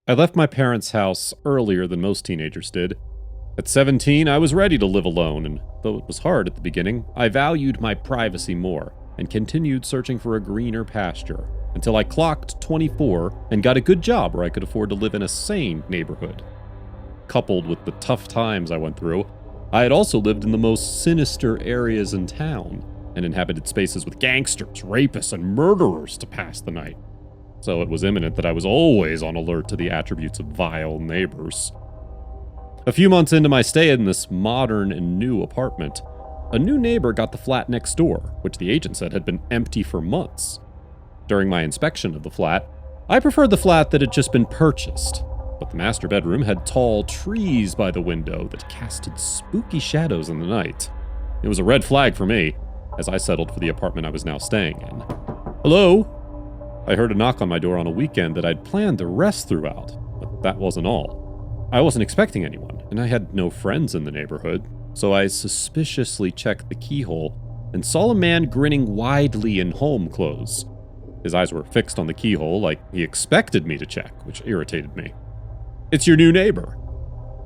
I left my parents' house earlier than most teenagers did. At 17, I was ready to live alone, and though it was hard at the beginning, I valued my privacy more and continued searching for a greener pasture until I clocked 24 and got a good job where I could afford to live in a sane neighborhood. Coupled with the tough times I went through, I had also lived in the most sinister areas in town and inhabited spaces with gangsters, rapists, and murderers to pass the night. So it was imminent that I was always on alert to the attributes of vile neighbors. A few months into my stay in this modern and new apartment, a new neighbor got the flat next door, which the agent said had been empty for months. During my inspection of the flat, I preferred the flat that had just been purchased, but the master bedroom had tall trees by the window that casted spooky shadows in the night. It was a red flag for me, as I settled for the apartment I was now staying in. "Hello?" I heard a knock on my door on a weekend that I'd planned to rest throughout, but that wasn't all. I wasn't expecting anyone, and I had no friends in the neighborhood, so I suspiciously checked the keyhole and saw a man grinning widely in home clothes. His eyes were fixed on the keyhole like he expected me to check, which irritated me. "It's your new neighbor."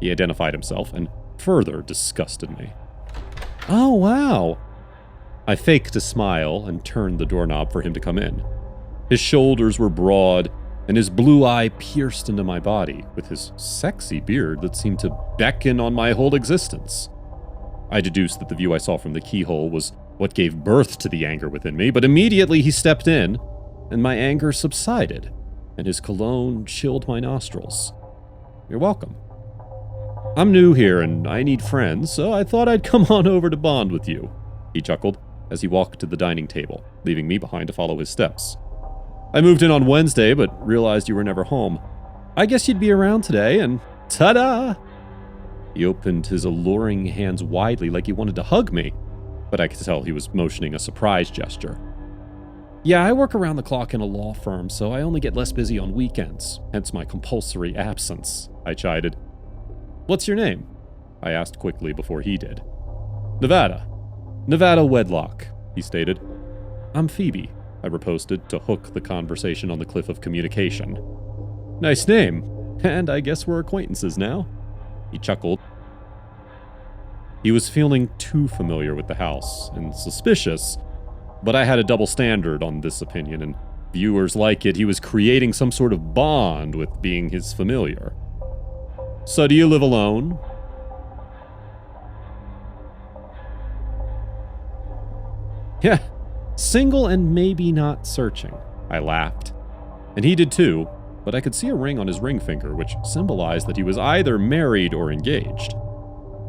He identified himself and further disgusted me. "Oh, wow." I faked a smile and turned the doorknob for him to come in. His shoulders were broad, and his blue eye pierced into my body with his sexy beard that seemed to beckon on my whole existence. I deduced that the view I saw from the keyhole was what gave birth to the anger within me, but immediately he stepped in, and my anger subsided, and his cologne chilled my nostrils. "You're welcome. I'm new here, and I need friends, so I thought I'd come on over to bond with you," he chuckled as he walked to the dining table, leaving me behind to follow his steps. "I moved in on Wednesday, but realized you were never home. I guess you'd be around today, and ta-da!" He opened his alluring hands widely like he wanted to hug me, but I could tell he was motioning a surprise gesture. "Yeah, I work around the clock in a law firm, so I only get less busy on weekends, hence my compulsory absence," I chided. "What's your name?" I asked quickly before he did. "Nevada. Nevada Wedlock," he stated. "I'm Phoebe," I riposted to hook the conversation on the cliff of communication. "Nice name, and I guess we're acquaintances now," he chuckled. He was feeling too familiar with the house and suspicious, but I had a double standard on this opinion, and viewers like it. He was creating some sort of bond with being his familiar. "So do you live alone?" "Yeah, single and maybe not searching," I laughed. And he did too, but I could see a ring on his ring finger, which symbolized that he was either married or engaged.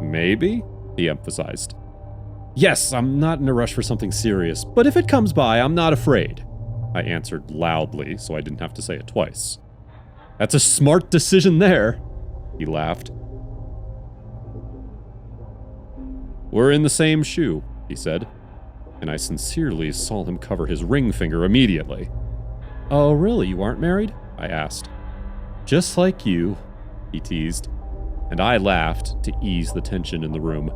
"Maybe?" he emphasized. "Yes, I'm not in a rush for something serious, but if it comes by, I'm not afraid," I answered loudly so I didn't have to say it twice. "That's a smart decision there," he laughed. "We're in the same shoe," he said, and I sincerely saw him cover his ring finger immediately. "Oh, really? You aren't married?" I asked. "Just like you," he teased, and I laughed to ease the tension in the room.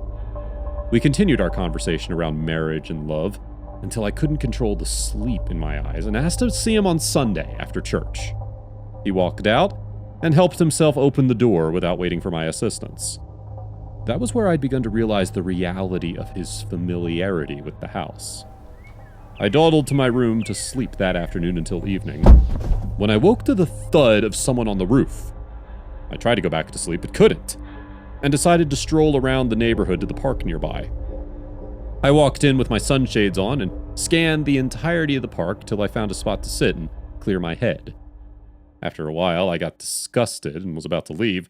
We continued our conversation around marriage and love until I couldn't control the sleep in my eyes and asked to see him on Sunday after church. He walked out and helped himself open the door without waiting for my assistance. That was where I'd begun to realize the reality of his familiarity with the house. I dawdled to my room to sleep that afternoon until evening, when I woke to the thud of someone on the roof. I tried to go back to sleep but couldn't, and decided to stroll around the neighborhood to the park nearby. I walked in with my sunshades on and scanned the entirety of the park till I found a spot to sit and clear my head. After a while, I got disgusted and was about to leave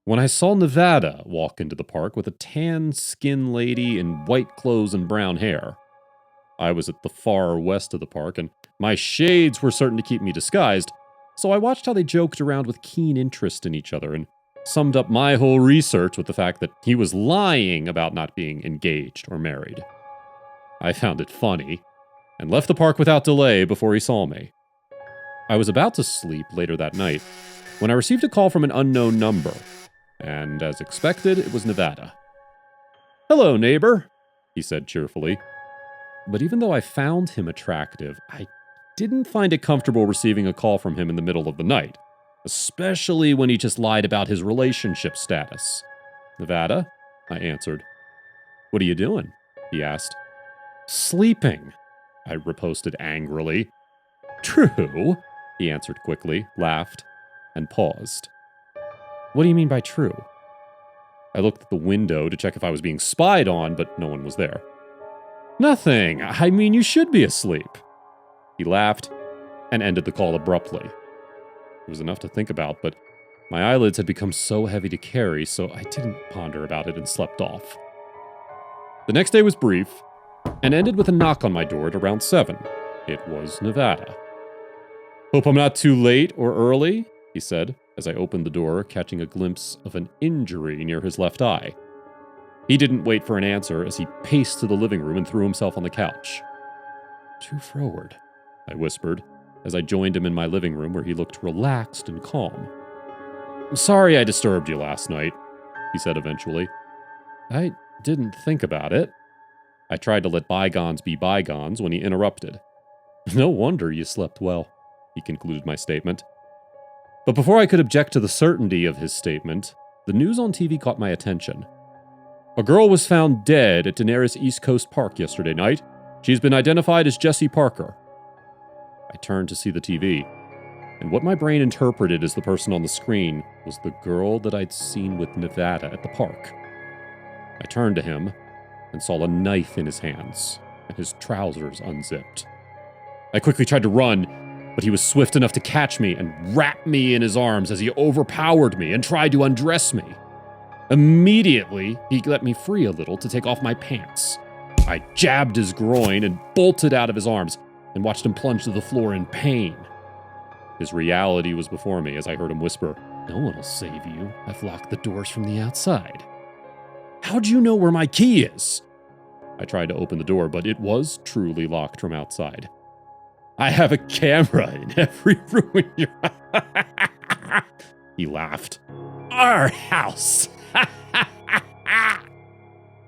when I saw Nevada walk into the park with a tan-skinned lady in white clothes and brown hair. I was at the far west of the park, and my shades were certain to keep me disguised, so I watched how they joked around with keen interest in each other and summed up my whole research with the fact that he was lying about not being engaged or married. I found it funny, and left the park without delay before he saw me. I was about to sleep later that night when I received a call from an unknown number, and as expected, it was Nevada. "Hello, neighbor," he said cheerfully. But even though I found him attractive, I didn't find it comfortable receiving a call from him in the middle of the night. especially when he just lied about his relationship status. Nevada, I answered. What are you doing? He asked. Sleeping, I riposted angrily. True, he answered quickly, laughed, and paused. What do you mean by true? I looked at the window to check if I was being spied on, but no one was there. Nothing. I mean, you should be asleep. He laughed and ended the call abruptly. It was enough to think about, but my eyelids had become so heavy to carry, so I didn't ponder about it and slept off. The next day was brief and ended with a knock on my door at around 7. It was Nevada. Hope I'm not too late or early, he said, as I opened the door, catching a glimpse of an injury near his left eye. He didn't wait for an answer as he paced to the living room and threw himself on the couch. Too forward, I whispered, as I joined him in my living room where he looked relaxed and calm. I'm sorry I disturbed you last night, he said eventually. I didn't think about it. I tried to let bygones be bygones when he interrupted. No wonder you slept well, he concluded my statement. But before I could object to the certainty of his statement, the news on TV caught my attention. A girl was found dead at Daenerys East Coast Park yesterday night. She's been identified as Jessie Parker. I turned to see the TV, and what my brain interpreted as the person on the screen was the girl that I'd seen with Nevada at the park. I turned to him and saw a knife in his hands and his trousers unzipped. I quickly tried to run, but he was swift enough to catch me and wrap me in his arms as he overpowered me and tried to undress me. Immediately, he let me free a little to take off my pants. I jabbed his groin and bolted out of his arms and watched him plunge to the floor in pain. His reality was before me as I heard him whisper, "No one will save you. I've locked the doors from the outside." How'd you know where my key is? I tried to open the door, but it was truly locked from outside. I have a camera in every room in your He laughed. Our house!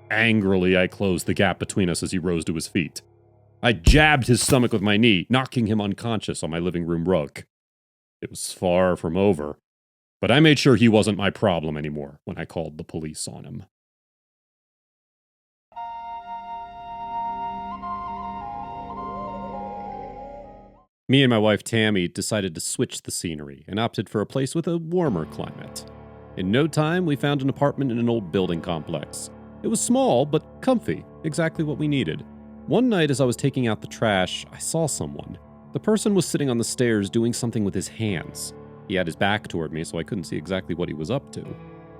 Angrily, I closed the gap between us as he rose to his feet. I jabbed his stomach with my knee, knocking him unconscious on my living room rug. It was far from over, but I made sure he wasn't my problem anymore when I called the police on him. Me and my wife Tammy decided to switch the scenery and opted for a place with a warmer climate. In no time, we found an apartment in an old building complex. It was small, but comfy, exactly what we needed. One night as I was taking out the trash, I saw someone. The person was sitting on the stairs doing something with his hands. He had his back toward me, so I couldn't see exactly what he was up to.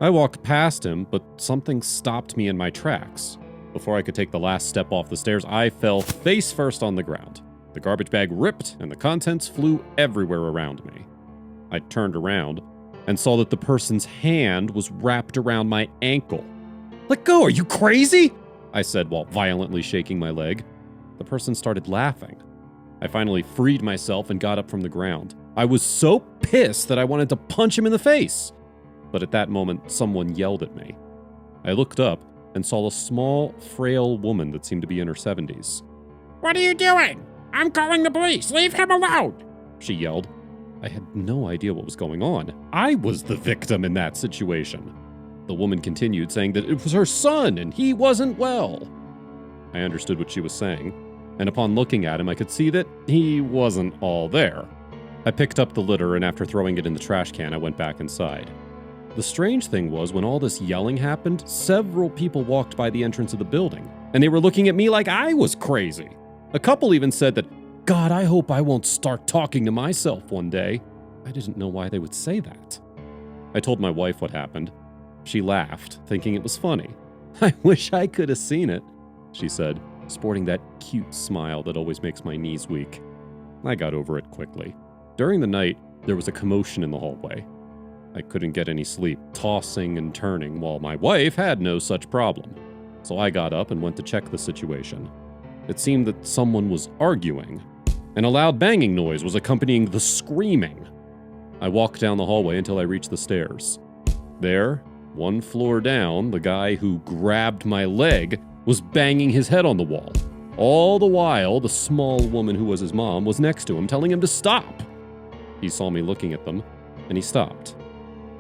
I walked past him, but something stopped me in my tracks. Before I could take the last step off the stairs, I fell face first on the ground. The garbage bag ripped, and the contents flew everywhere around me. I turned around and saw that the person's hand was wrapped around my ankle. Let go, are you crazy? I said while violently shaking my leg. The person started laughing. I finally freed myself and got up from the ground. I was so pissed that I wanted to punch him in the face. But at that moment, someone yelled at me. I looked up and saw a small, frail woman that seemed to be in her 70s. What are you doing? I'm calling the police. Leave him alone, she yelled. I had no idea what was going on. I was the victim in that situation. The woman continued, saying that it was her son and he wasn't well. I understood what she was saying, and upon looking at him, I could see that he wasn't all there. I picked up the litter, and after throwing it in the trash can, I went back inside. The strange thing was, when all this yelling happened, several people walked by the entrance of the building, and they were looking at me like I was crazy. A couple even said that, God, I hope I won't start talking to myself one day. I didn't know why they would say that. I told my wife what happened. She laughed, thinking it was funny. I wish I could have seen it, she said, sporting that cute smile that always makes my knees weak. I got over it quickly. During the night, there was a commotion in the hallway. I couldn't get any sleep, tossing and turning, while my wife had no such problem. So I got up and went to check the situation. It seemed that someone was arguing, and a loud banging noise was accompanying the screaming. I walked down the hallway until I reached the stairs. There, one floor down, the guy who grabbed my leg was banging his head on the wall. All the while, the small woman who was his mom was next to him, telling him to stop. He saw me looking at them, and he stopped.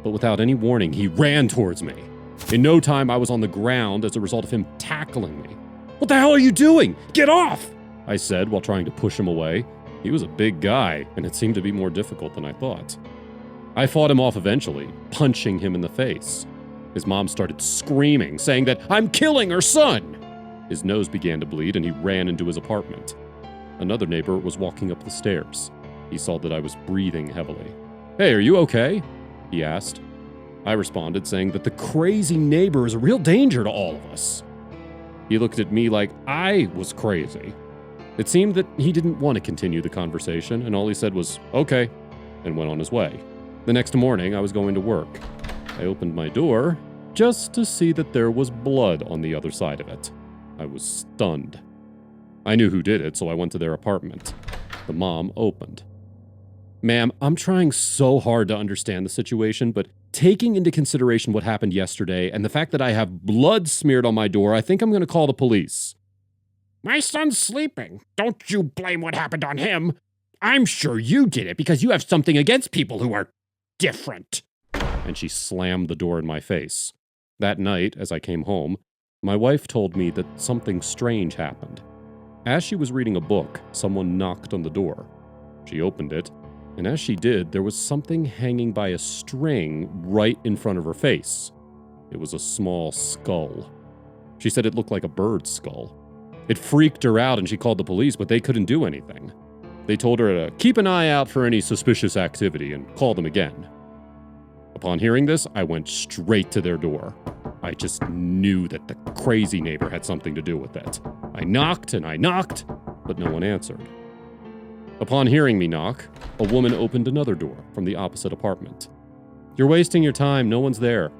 But without any warning, he ran towards me. In no time, I was on the ground as a result of him tackling me. "What the hell are you doing? Get off!" I said while trying to push him away. He was a big guy, and it seemed to be more difficult than I thought. I fought him off eventually, punching him in the face. His mom started screaming, saying that I'm killing her son. His nose began to bleed, and he ran into his apartment. Another neighbor was walking up the stairs. He saw that I was breathing heavily. "Hey, are you okay?" he asked. I responded, saying that the crazy neighbor is a real danger to all of us. He looked at me like I was crazy. It seemed that he didn't want to continue the conversation, and all he said was, "Okay," and went on his way. The next morning, I was going to work. I opened my door just to see that there was blood on the other side of it. I was stunned. I knew who did it, so I went to their apartment. The mom opened. "Ma'am, I'm trying so hard to understand the situation, but taking into consideration what happened yesterday and the fact that I have blood smeared on my door, I think I'm going to call the police." "My son's sleeping. Don't you blame what happened on him. I'm sure you did it because you have something against people who are different." And she slammed the door in my face. That night, as I came home, my wife told me that something strange happened. As she was reading a book, someone knocked on the door. She opened it, and as she did, there was something hanging by a string right in front of her face. It was a small skull. She said it looked like a bird's skull. It freaked her out and she called the police, but they couldn't do anything. They told her to keep an eye out for any suspicious activity and call them again. Upon hearing this, I went straight to their door. I just knew that the crazy neighbor had something to do with it. I knocked and I knocked, but no one answered. Upon hearing me knock, a woman opened another door from the opposite apartment. "You're wasting your time, no one's there,"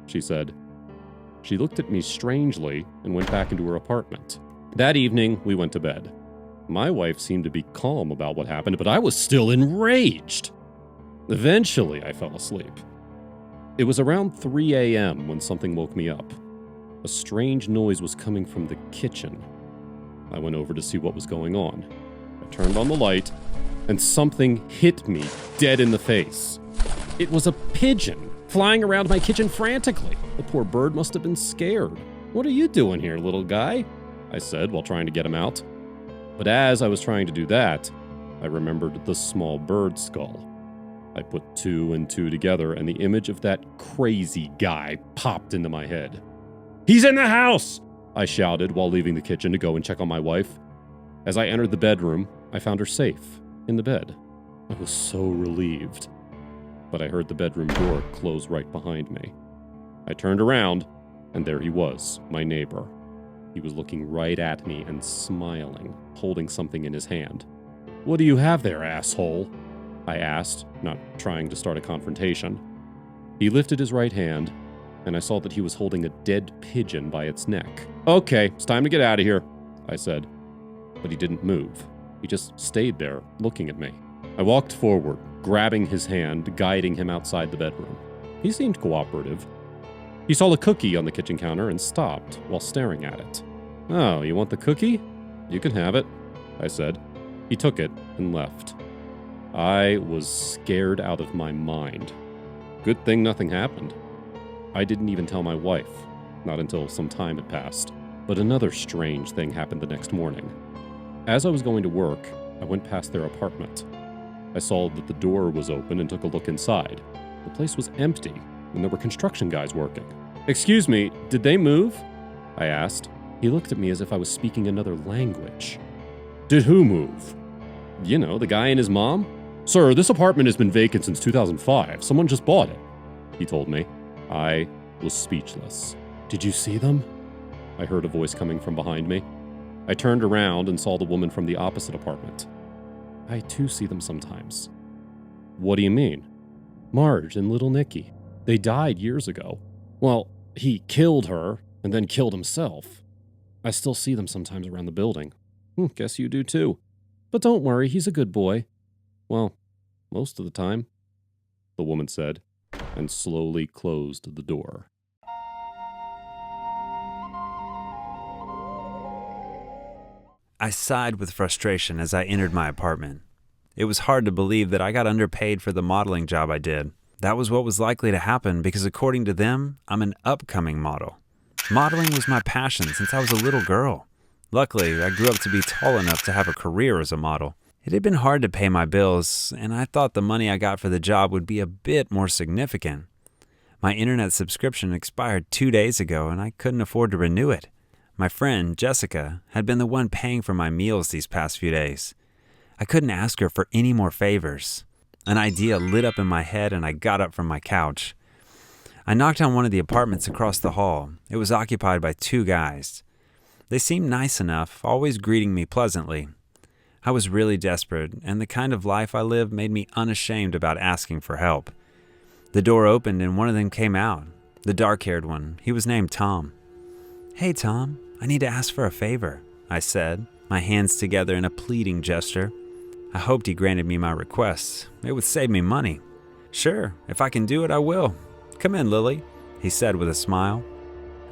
she said. She looked at me strangely and went back into her apartment. That evening, we went to bed. My wife seemed to be calm about what happened, but I was still enraged. Eventually, I fell asleep. It was around 3 a.m. when something woke me up. A strange noise was coming from the kitchen. I went over to see what was going on. I turned on the light, and something hit me dead in the face. It was a pigeon, flying around my kitchen frantically. The poor bird must have been scared. "What are you doing here, little guy?" I said while trying to get him out. But as I was trying to do that, I remembered the small bird skull. I put 2 and 2 together, and the image of that crazy guy popped into my head. "He's in the house!" I shouted while leaving the kitchen to go and check on my wife. As I entered the bedroom, I found her safe, in the bed. I was so relieved. But I heard the bedroom door close right behind me. I turned around, and there he was, my neighbor. He was looking right at me and smiling, holding something in his hand. "What do you have there, asshole?" I asked, not trying to start a confrontation. He lifted his right hand, and I saw that he was holding a dead pigeon by its neck. "Okay, it's time to get out of here," I said. But he didn't move. He just stayed there, looking at me. I walked forward, grabbing his hand, guiding him outside the bedroom. He seemed cooperative. He saw a cookie on the kitchen counter and stopped while staring at it. "Oh, you want the cookie? You can have it," I said. He took it and left. I was scared out of my mind. Good thing nothing happened. I didn't even tell my wife, not until some time had passed. But another strange thing happened the next morning. As I was going to work, I went past their apartment. I saw that the door was open and took a look inside. The place was empty, and there were construction guys working. "Excuse me, did they move?" I asked. He looked at me as if I was speaking another language. "Did who move?" "You know, the guy and his mom." "Sir, this apartment has been vacant since 2005. Someone just bought it," he told me. I was speechless. "Did you see them?" I heard a voice coming from behind me. I turned around and saw the woman from the opposite apartment. "I too see them sometimes." "What do you mean?" "Marge and little Nikki. They died years ago. Well, he killed her and then killed himself. I still see them sometimes around the building." "Guess you do too. But don't worry, he's a good boy." "Well, most of the time," the woman said, and slowly closed the door. I sighed with frustration as I entered my apartment. It was hard to believe that I got underpaid for the modeling job I did, That was what was likely to happen because according to them, I'm an upcoming model. Modeling was my passion since I was a little girl. Luckily, I grew up to be tall enough to have a career as a model. It had been hard to pay my bills, and I thought the money I got for the job would be a bit more significant. My internet subscription expired 2 days ago, and I couldn't afford to renew it. My friend, Jessica, had been the one paying for my meals these past few days. I couldn't ask her for any more favors. An idea lit up in my head, and I got up from my couch. I knocked on one of the apartments across the hall. It was occupied by 2 guys. They seemed nice enough, always greeting me pleasantly. I was really desperate, and the kind of life I lived made me unashamed about asking for help. The door opened and one of them came out, the dark-haired one. He was named Tom. "Hey, Tom, I need to ask for a favor," I said, my hands together in a pleading gesture. I hoped he granted me my request. It would save me money. "Sure, if I can do it, I will. Come in, Lily," he said with a smile.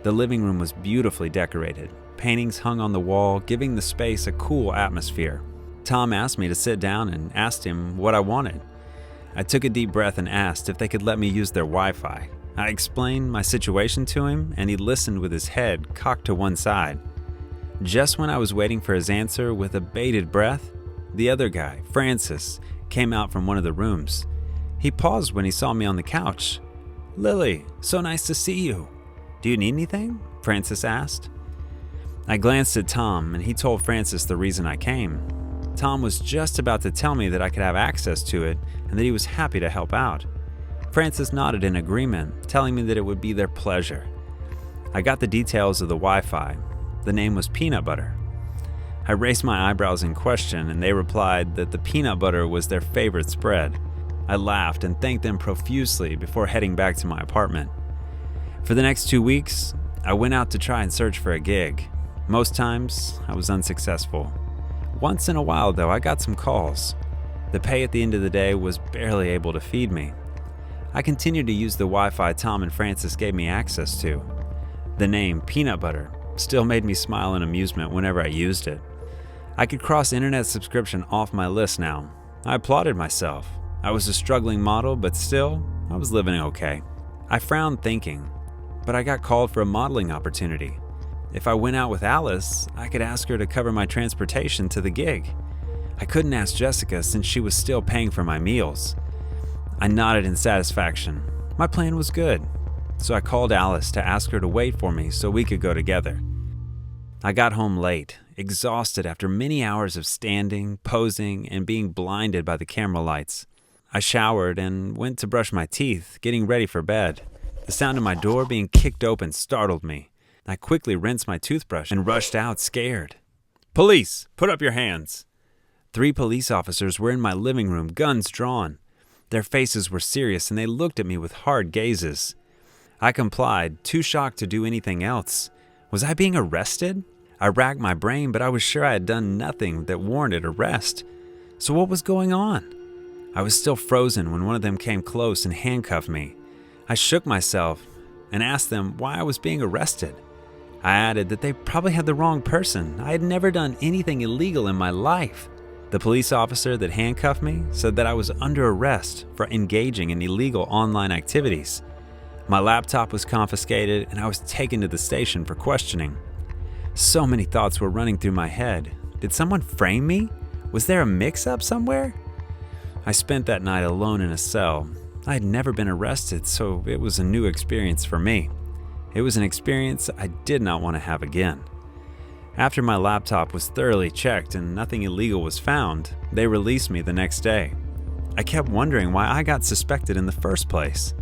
The living room was beautifully decorated. Paintings hung on the wall, giving the space a cool atmosphere. Tom asked me to sit down and asked him what I wanted. I took a deep breath and asked if they could let me use their Wi-Fi. I explained my situation to him, and he listened with his head cocked to one side. Just when I was waiting for his answer with a bated breath, the other guy, Francis, came out from one of the rooms. He paused when he saw me on the couch. "Lily, so nice to see you. Do you need anything?" Francis asked. I glanced at Tom, and he told Francis the reason I came. Tom was just about to tell me that I could have access to it and that he was happy to help out. Francis nodded in agreement, telling me that it would be their pleasure. I got the details of the Wi-Fi. The name was Peanut Butter. I raised my eyebrows in question, and they replied that the peanut butter was their favorite spread. I laughed and thanked them profusely before heading back to my apartment. For the next 2 weeks, I went out to try and search for a gig. Most times, I was unsuccessful. Once in a while, though, I got some calls. The pay at the end of the day was barely able to feed me. I continued to use the Wi-Fi Tom and Francis gave me access to. The name, Peanut Butter, still made me smile in amusement whenever I used it. I could cross internet subscription off my list now. I applauded myself. I was a struggling model, but still, I was living okay. I frowned thinking, but I got called for a modeling opportunity. If I went out with Alice, I could ask her to cover my transportation to the gig. I couldn't ask Jessica since she was still paying for my meals. I nodded in satisfaction. My plan was good, so I called Alice to ask her to wait for me so we could go together. I got home late, exhausted after many hours of standing, posing, and being blinded by the camera lights. I showered and went to brush my teeth, getting ready for bed. The sound of my door being kicked open startled me. I quickly rinsed my toothbrush and rushed out scared. "Police, put up your hands." 3 police officers were in my living room, guns drawn. Their faces were serious and they looked at me with hard gazes. I complied, too shocked to do anything else. Was I being arrested? I racked my brain, but I was sure I had done nothing that warranted arrest. So what was going on? I was still frozen when one of them came close and handcuffed me. I shook myself and asked them why I was being arrested. I added that they probably had the wrong person. I had never done anything illegal in my life. The police officer that handcuffed me said that I was under arrest for engaging in illegal online activities. My laptop was confiscated and I was taken to the station for questioning. So many thoughts were running through my head. Did someone frame me? Was there a mix-up somewhere? I spent that night alone in a cell. I had never been arrested, so it was a new experience for me. It was an experience I did not want to have again. After my laptop was thoroughly checked and nothing illegal was found, they released me the next day. I kept wondering why I got suspected in the first place.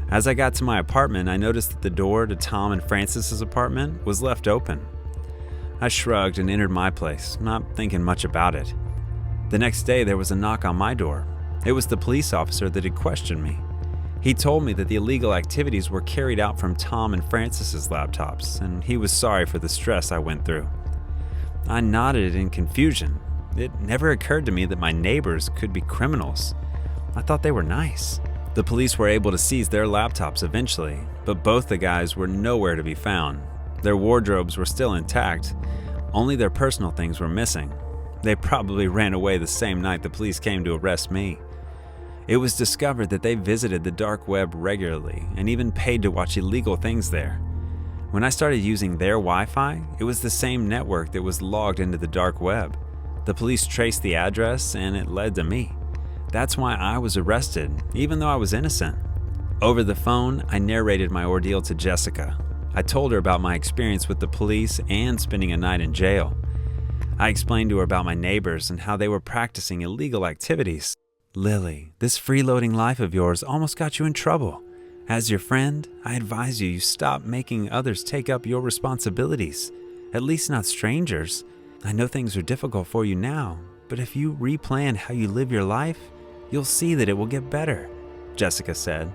As I got to my apartment, I noticed that the door to Tom and Francis's apartment was left open. I shrugged and entered my place, not thinking much about it. The next day, there was a knock on my door. It was the police officer that had questioned me. He told me that the illegal activities were carried out from Tom and Francis's laptops, and he was sorry for the stress I went through. I nodded in confusion. It never occurred to me that my neighbors could be criminals. I thought they were nice. The police were able to seize their laptops eventually, but both the guys were nowhere to be found. Their wardrobes were still intact. Only their personal things were missing. They probably ran away the same night the police came to arrest me. It was discovered that they visited the dark web regularly and even paid to watch illegal things there. When I started using their Wi-Fi, it was the same network that was logged into the dark web. The police traced the address and it led to me. That's why I was arrested, even though I was innocent. Over the phone, I narrated my ordeal to Jessica. I told her about my experience with the police and spending a night in jail. I explained to her about my neighbors and how they were practicing illegal activities. Lily, this freeloading life of yours almost got you in trouble. As your friend, I advise you stop making others take up your responsibilities, at least not strangers. I know things are difficult for you now, but if you replan how you live your life, you'll see that it will get better, Jessica said.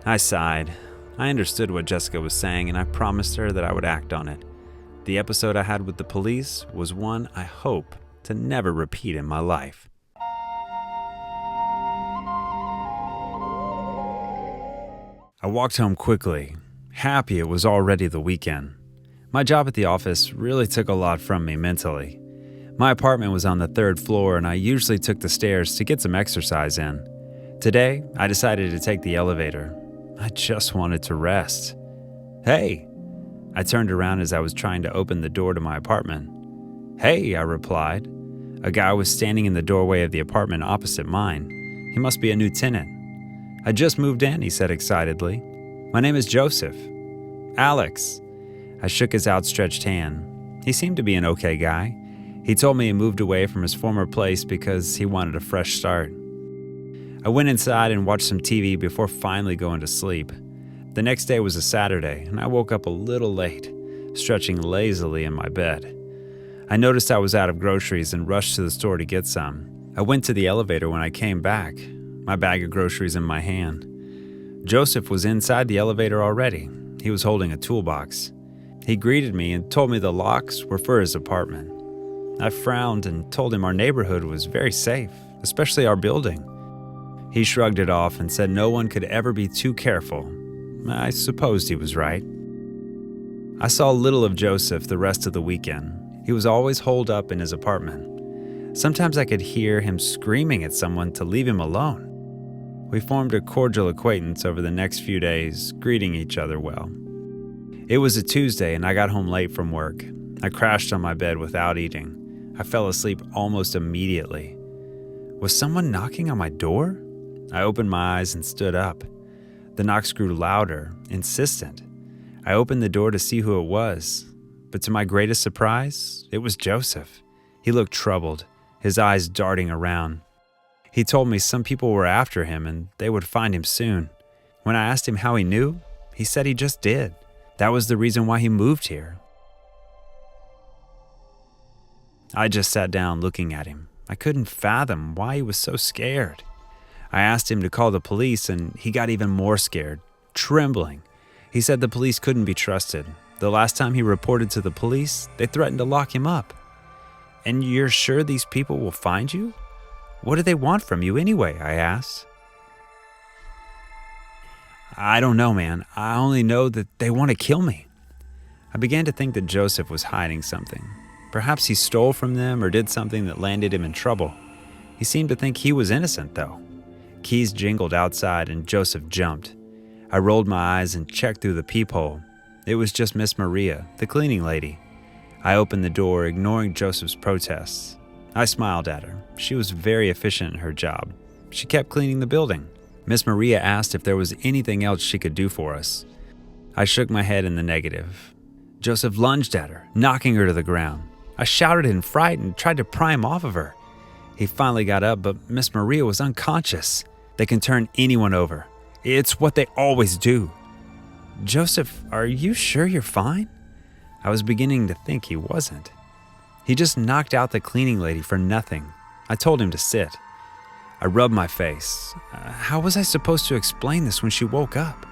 I sighed. I understood what Jessica was saying, and I promised her that I would act on it. The episode I had with the police was one I hope to never repeat in my life. I walked home quickly, happy it was already the weekend. My job at the office really took a lot from me mentally. My apartment was on the 3rd floor, and I usually took the stairs to get some exercise in. Today, I decided to take the elevator. I just wanted to rest. Hey! I turned around as I was trying to open the door to my apartment. Hey, I replied. A guy was standing in the doorway of the apartment opposite mine. He must be a new tenant. I just moved in, he said excitedly. My name is Joseph. Alex. I shook his outstretched hand. He seemed to be an okay guy. He told me he moved away from his former place because he wanted a fresh start. I went inside and watched some TV before finally going to sleep. The next day was a Saturday, and I woke up a little late, stretching lazily in my bed. I noticed I was out of groceries and rushed to the store to get some. I went to the elevator when I came back, my bag of groceries in my hand. Joseph was inside the elevator already. He was holding a toolbox. He greeted me and told me the locks were for his apartment. I frowned and told him our neighborhood was very safe, especially our building. He shrugged it off and said no one could ever be too careful. I supposed he was right. I saw little of Joseph the rest of the weekend. He was always holed up in his apartment. Sometimes I could hear him screaming at someone to leave him alone. We formed a cordial acquaintance over the next few days, greeting each other well. It was a Tuesday and I got home late from work. I crashed on my bed without eating. I fell asleep almost immediately. Was someone knocking on my door? I opened my eyes and stood up. The knocks grew louder, insistent. I opened the door to see who it was, but to my greatest surprise, it was Joseph. He looked troubled, his eyes darting around. He told me some people were after him and they would find him soon. When I asked him how he knew, he said he just did. That was the reason why he moved here. I just sat down looking at him. I couldn't fathom why he was so scared. I asked him to call the police and he got even more scared, trembling. He said the police couldn't be trusted. The last time he reported to the police, they threatened to lock him up. And you're sure these people will find you? What do they want from you anyway? I asked. I don't know, man. I only know that they want to kill me. I began to think that Joseph was hiding something. Perhaps he stole from them or did something that landed him in trouble. He seemed to think he was innocent, though. Keys jingled outside and Joseph jumped. I rolled my eyes and checked through the peephole. It was just Miss Maria, the cleaning lady. I opened the door, ignoring Joseph's protests. I smiled at her. She was very efficient in her job. She kept cleaning the building. Miss Maria asked if there was anything else she could do for us. I shook my head in the negative. Joseph lunged at her, knocking her to the ground. I shouted in fright and tried to pry him off of her. He finally got up, but Miss Maria was unconscious. They can turn anyone over. It's what they always do. Joseph, are you sure you're fine? I was beginning to think he wasn't. He just knocked out the cleaning lady for nothing. I told him to sit. I rubbed my face. How was I supposed to explain this when she woke up?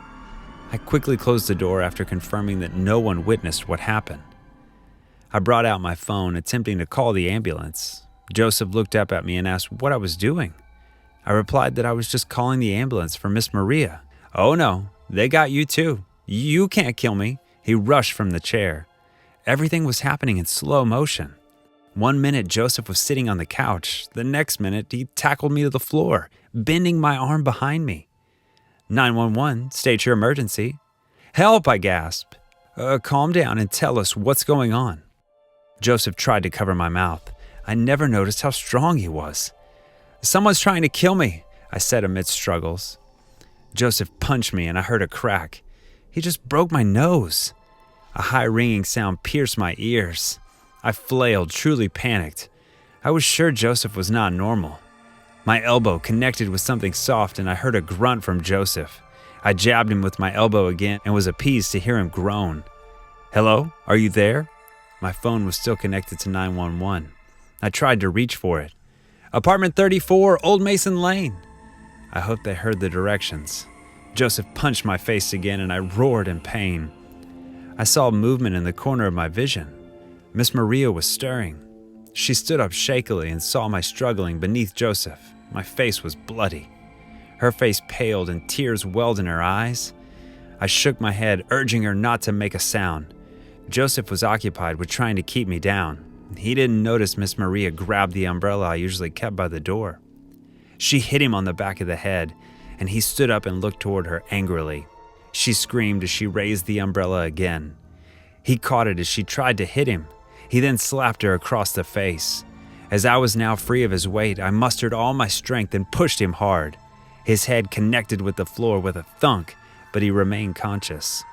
I quickly closed the door after confirming that no one witnessed what happened. I brought out my phone, attempting to call the ambulance. Joseph looked up at me and asked what I was doing. I replied that I was just calling the ambulance for Miss Maria. Oh no, they got you too. You can't kill me. He rushed from the chair. Everything was happening in slow motion. One minute, Joseph was sitting on the couch. The next minute, he tackled me to the floor, bending my arm behind me. 911, state your emergency. Help, I gasped. Calm down and tell us what's going on. Joseph tried to cover my mouth. I never noticed how strong he was. Someone's trying to kill me, I said amidst struggles. Joseph punched me and I heard a crack. He just broke my nose. A high ringing sound pierced my ears. I flailed, truly panicked. I was sure Joseph was not normal. My elbow connected with something soft and I heard a grunt from Joseph. I jabbed him with my elbow again and was appeased to hear him groan. Hello? Are you there? My phone was still connected to 911. I tried to reach for it. Apartment 34, Old Mason Lane. I hoped they heard the directions. Joseph punched my face again and I roared in pain. I saw movement in the corner of my vision. Miss Maria was stirring. She stood up shakily and saw my struggling beneath Joseph. My face was bloody. Her face paled and tears welled in her eyes. I shook my head, urging her not to make a sound. Joseph was occupied with trying to keep me down. He didn't notice Miss Maria grabbed the umbrella I usually kept by the door. She hit him on the back of the head, and he stood up and looked toward her angrily. She screamed as she raised the umbrella again. He caught it as she tried to hit him. He then slapped her across the face. As I was now free of his weight, I mustered all my strength and pushed him hard. His head connected with the floor with a thunk, but he remained conscious.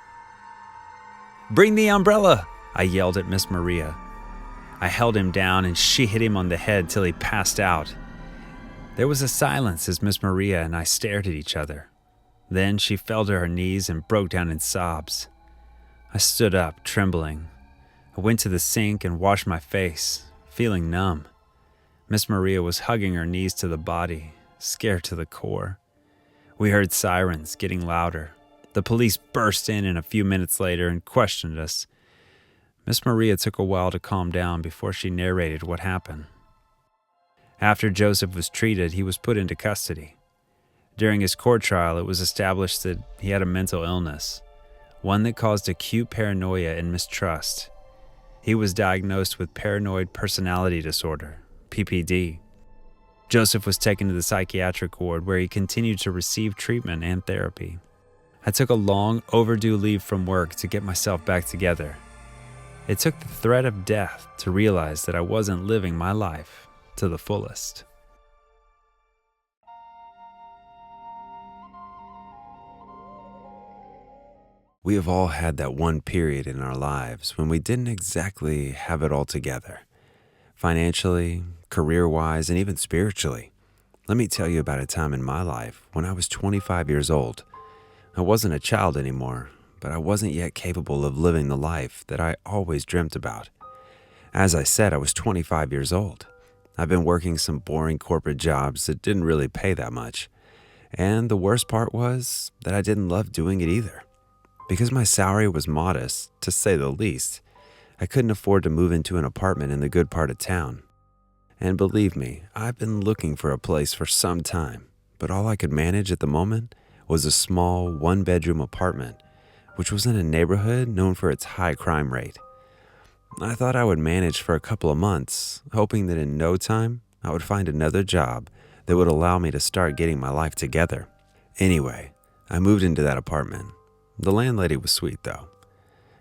Bring the umbrella, I yelled at Miss Maria. I held him down and she hit him on the head till he passed out. There was a silence as Miss Maria and I stared at each other. Then she fell to her knees and broke down in sobs. I stood up, trembling. I went to the sink and washed my face, feeling numb. Miss Maria was hugging her knees to the body, scared to the core. We heard sirens getting louder. The police burst in a few minutes later and questioned us. Miss Maria took a while to calm down before she narrated what happened. After Joseph was treated, he was put into custody. During his court trial, it was established that he had a mental illness, one that caused acute paranoia and mistrust. He was diagnosed with paranoid personality disorder, PPD. Joseph was taken to the psychiatric ward where he continued to receive treatment and therapy. I took a long overdue leave from work to get myself back together. It took the threat of death to realize that I wasn't living my life to the fullest. We have all had that one period in our lives when we didn't exactly have it all together. Financially, career-wise, and even spiritually. Let me tell you about a time in my life when I was 25 years old. I wasn't a child anymore, but I wasn't yet capable of living the life that I always dreamt about. As I said, I was 25 years old. I've been working some boring corporate jobs that didn't really pay that much. And the worst part was that I didn't love doing it either. Because my salary was modest, to say the least, I couldn't afford to move into an apartment in the good part of town. And believe me, I've been looking for a place for some time, but all I could manage at the moment was a small one-bedroom apartment, which was in a neighborhood known for its high crime rate. I thought I would manage for a couple of months, hoping that in no time I would find another job that would allow me to start getting my life together. Anyway, I moved into that apartment. The landlady was sweet, though.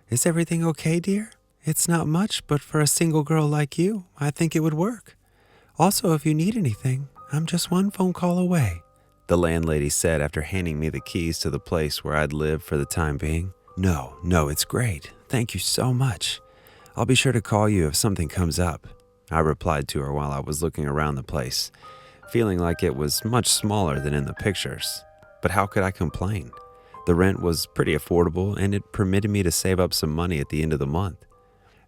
"Is everything okay, dear? It's not much, but for a single girl like you, I think it would work. Also, if you need anything, I'm just one phone call away," the landlady said after handing me the keys to the place where I'd live for the time being. No, it's great. Thank you so much. I'll be sure to call you if something comes up," I replied to her while I was looking around the place, feeling like it was much smaller than in the pictures. But how could I complain? The rent was pretty affordable, and it permitted me to save up some money at the end of the month.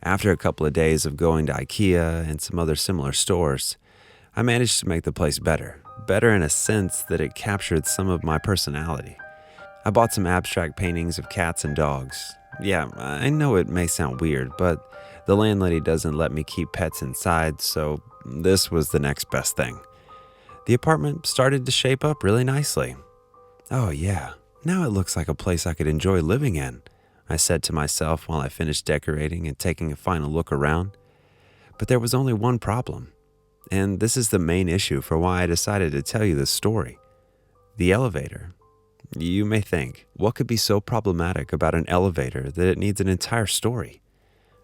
After a couple of days of going to IKEA and some other similar stores, I managed to make the place better in a sense that it captured some of my personality. I bought some abstract paintings of cats and dogs. Yeah, I know it may sound weird, but the landlady doesn't let me keep pets inside, so this was the next best thing. The apartment started to shape up really nicely. "Oh yeah, now it looks like a place I could enjoy living in," I said to myself while I finished decorating and taking a final look around. But there was only one problem. And this is the main issue for why I decided to tell you this story. The elevator. You may think, what could be so problematic about an elevator that it needs an entire story?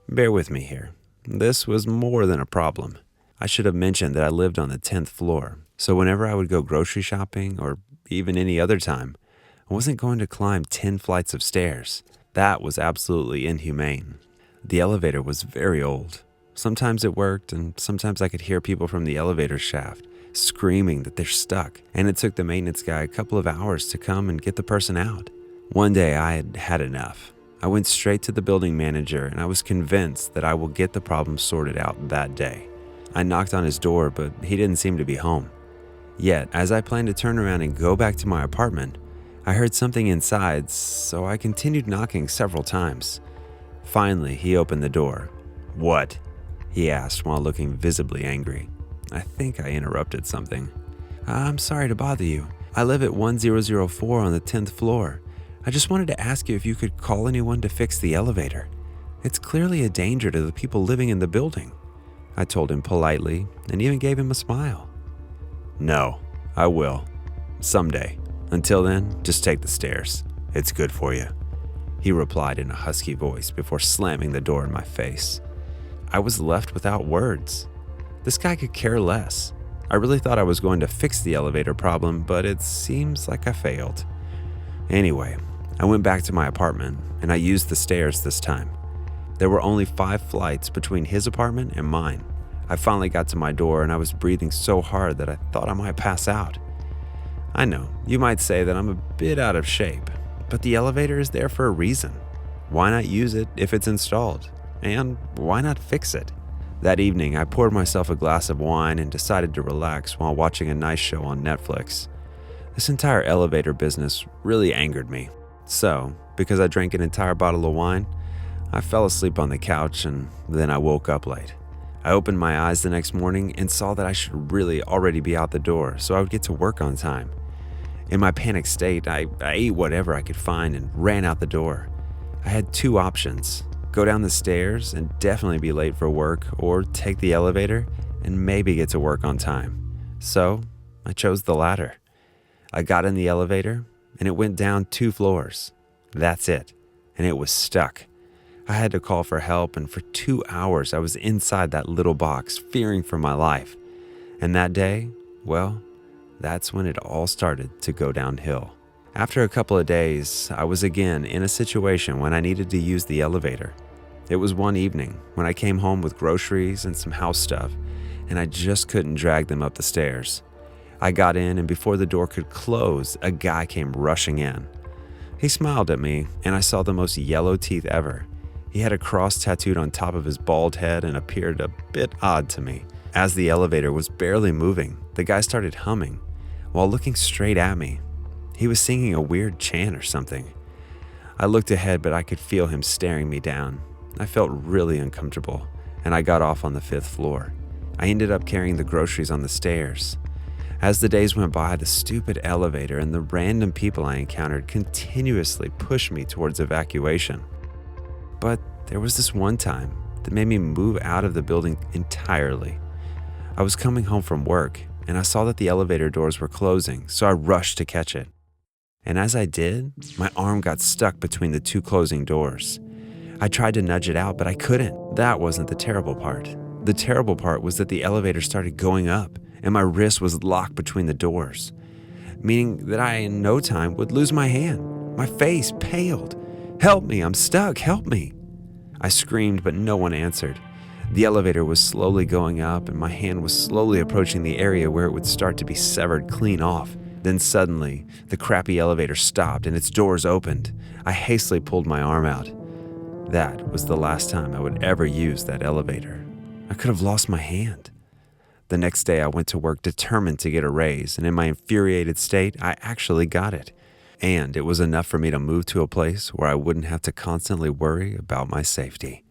Bear with me here. This was more than a problem. I should have mentioned that I lived on the 10th floor, so whenever I would go grocery shopping or even any other time, I wasn't going to climb 10 flights of stairs. That was absolutely inhumane. The elevator was very old. Sometimes it worked, and sometimes I could hear people from the elevator shaft screaming that they're stuck, and it took the maintenance guy a couple of hours to come and get the person out. One day I had had enough. I went straight to the building manager, and I was convinced that I will get the problem sorted out that day. I knocked on his door, but he didn't seem to be home. Yet, as I planned to turn around and go back to my apartment, I heard something inside, so I continued knocking several times. Finally, he opened the door. "What?" he asked while looking visibly angry. I think I interrupted something. "I'm sorry to bother you. I live at 1004 on the 10th floor. I just wanted to ask you if you could call anyone to fix the elevator. It's clearly a danger to the people living in the building." I told him politely and even gave him a smile. "No, I will. Someday. Until then, just take the stairs. It's good for you," he replied in a husky voice before slamming the door in my face. I was left without words. This guy could care less. I really thought I was going to fix the elevator problem, but it seems like I failed. Anyway, I went back to my apartment and I used the stairs this time. There were only 5 flights between his apartment and mine. I finally got to my door and I was breathing so hard that I thought I might pass out. I know, you might say that I'm a bit out of shape, but the elevator is there for a reason. Why not use it if it's installed? And why not fix it? That evening, I poured myself a glass of wine and decided to relax while watching a nice show on Netflix. This entire elevator business really angered me. So, because I drank an entire bottle of wine, I fell asleep on the couch and then I woke up late. I opened my eyes the next morning and saw that I should really already be out the door so I would get to work on time. In my panicked state, I ate whatever I could find and ran out the door. I had 2 options: go down the stairs and definitely be late for work, or take the elevator and maybe get to work on time. So I chose the latter. I got in the elevator and it went down 2 floors. That's it. And it was stuck. I had to call for help, and for 2 hours I was inside that little box, fearing for my life. And that day, well, that's when it all started to go downhill. After a couple of days, I was again in a situation when I needed to use the elevator. It was one evening when I came home with groceries and some house stuff, and I just couldn't drag them up the stairs. I got in, and before the door could close, a guy came rushing in. He smiled at me, and I saw the most yellow teeth ever. He had a cross tattooed on top of his bald head and appeared a bit odd to me. As the elevator was barely moving, the guy started humming while looking straight at me. He was singing a weird chant or something. I looked ahead, but I could feel him staring me down. I felt really uncomfortable, and I got off on the 5th floor. I ended up carrying the groceries on the stairs. As the days went by, the stupid elevator and the random people I encountered continuously pushed me towards evacuation. But there was this one time that made me move out of the building entirely. I was coming home from work, and I saw that the elevator doors were closing, so I rushed to catch it. And as I did, my arm got stuck between the 2 closing doors. I tried to nudge it out, but I couldn't. That wasn't the terrible part. The terrible part was that the elevator started going up, and my wrist was locked between the doors, meaning that I in no time would lose my hand. My face paled. "Help me, I'm stuck, help me." I screamed, but no one answered. The elevator was slowly going up, and my hand was slowly approaching the area where it would start to be severed clean off. Then suddenly, the crappy elevator stopped and its doors opened. I hastily pulled my arm out. That was the last time I would ever use that elevator. I could have lost my hand. The next day I went to work determined to get a raise, and in my infuriated state, I actually got it. And it was enough for me to move to a place where I wouldn't have to constantly worry about my safety.